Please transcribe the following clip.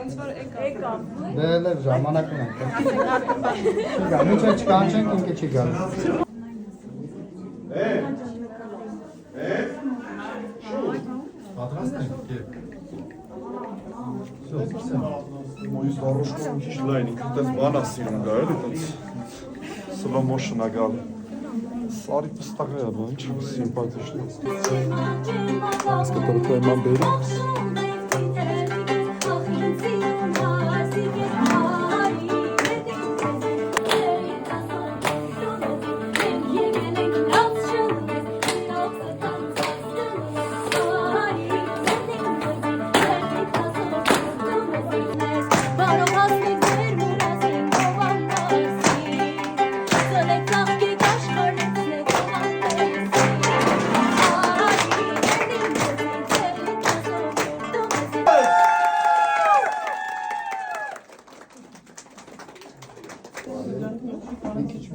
Ոնց որ եկա։ Դե ժամանակն է։ Գա, միջը չկանչենք ինքը չի գալ։ Պատրաստ ենք։ Մոյս դարոշկոն ճիշտ լայն, ինքը տենց բան ասիրում գա, էլի տենց slow motion ագալ։ Սարի պստաղ է, բան ինչ սիմպաթիշն է։ Սկտոր պայման բերի։ Մի քիչ